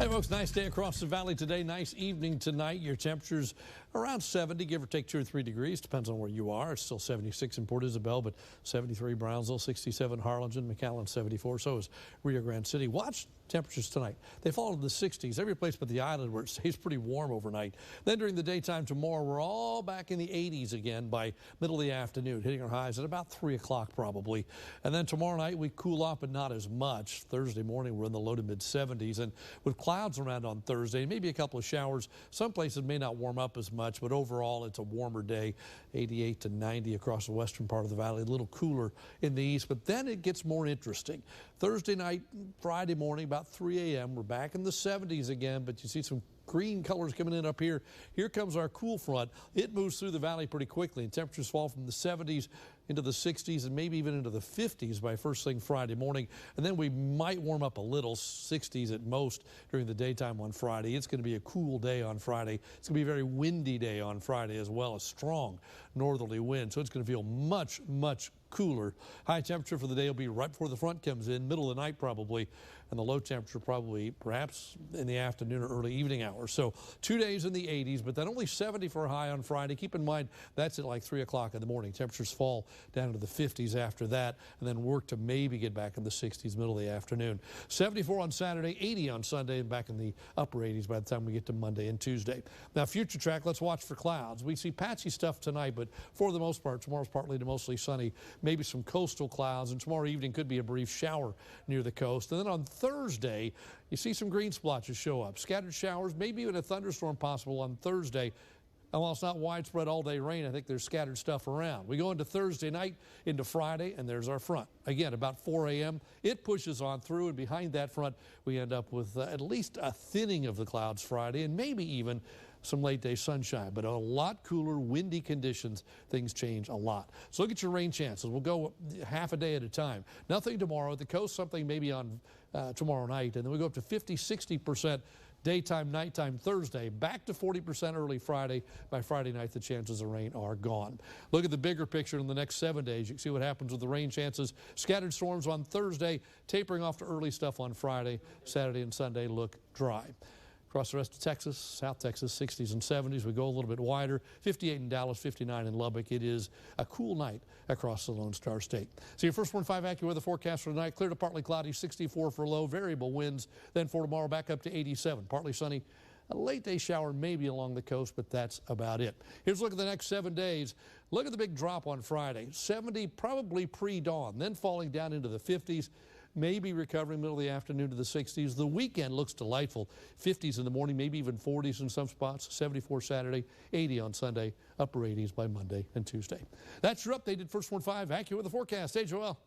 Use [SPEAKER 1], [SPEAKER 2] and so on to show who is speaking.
[SPEAKER 1] Hey folks, nice day across the valley today. Nice evening tonight. Your temperatures around 70, give or take 2 or 3 degrees. Depends on where you are. It's still 76 in Port Isabel, but 73 Brownsville, 67 Harlingen, McAllen 74. So is Rio Grande City. Watch temperatures tonight. They fall to the 60s every place but the island where it stays pretty warm overnight. Then during the daytime tomorrow, we're all back in the 80s again by middle of the afternoon, hitting our highs at about 3 o'clock probably. And then tomorrow night we cool off, but not as much. Thursday morning we're in the low to mid 70s, and with clouds around on Thursday, maybe a couple of showers. Some places may not warm up as much, but overall it's a warmer day, 88 to 90 across the western part of the valley, a little cooler in the east, but then it gets more interesting. Thursday night, Friday morning, about 3 a.m., we're back in the 70s again, but you see some green colors coming in up here. Here comes our cool front. It moves through the valley pretty quickly, and temperatures fall from the 70s into the 60s and maybe even into the 50s by first thing Friday morning. And then we might warm up a little, 60s at most during the daytime on Friday. It's going to be a cool day on Friday. It's going to be a very windy day on Friday as well, a strong northerly wind. So it's going to feel much, much cooler. High temperature for the day will be right before the front comes in, middle of the night probably, and the low temperature probably perhaps in the afternoon or early evening hours. So 2 days in the 80s, but then only 70 for a high on Friday. Keep in mind that's at like 3 o'clock in the morning. Temperatures fall down into the 50s after that, and then work to maybe get back in the 60s middle of the afternoon. 74 on Saturday, 80 on Sunday, and back in the upper 80s by the time we get to Monday and Tuesday. Now future track, let's watch for clouds. We see patchy stuff tonight, but for the most part, tomorrow's partly to mostly sunny. Maybe some coastal clouds, and tomorrow evening could be a brief shower near the coast. And then on Thursday, you see some green splotches show up. Scattered showers, maybe even a thunderstorm possible on Thursday. And while it's not widespread all-day rain, I think there's scattered stuff around. We go into Thursday night, into Friday, and there's our front. Again, about 4 a.m., it pushes on through, and behind that front, we end up with at least a thinning of the clouds Friday, and maybe even some late-day sunshine. But a lot cooler, windy conditions, things change a lot. So look at your rain chances. We'll go half a day at a time. Nothing tomorrow. At the coast, something maybe on tomorrow night, and then we go up to 50, 60%. Daytime, nighttime Thursday, back to 40% early Friday. By Friday night, the chances of rain are gone. Look at the bigger picture in the next 7 days. You can see what happens with the rain chances. Scattered storms on Thursday, tapering off to early stuff on Friday. Saturday and Sunday look dry. Across the rest of Texas, South Texas, 60s and 70s. We go a little bit wider. 58 in Dallas, 59 in Lubbock. It is a cool night across the Lone Star State. So your first 1-5 AccuWeather forecast for tonight. Clear to partly cloudy, 64 for low, variable winds. Then for tomorrow, back up to 87. Partly sunny. A late day shower maybe along the coast, but that's about it. Here's a look at the next 7 days. Look at the big drop on Friday. 70 probably pre-dawn, then falling down into the 50s. Maybe recovering middle of the afternoon to the 60s. The weekend looks delightful. 50s in the morning, maybe even 40s in some spots. 74 Saturday, 80 on Sunday, upper 80s by Monday and Tuesday. That's your updated First 1-5 AccuWeather forecast. Hey, Joel.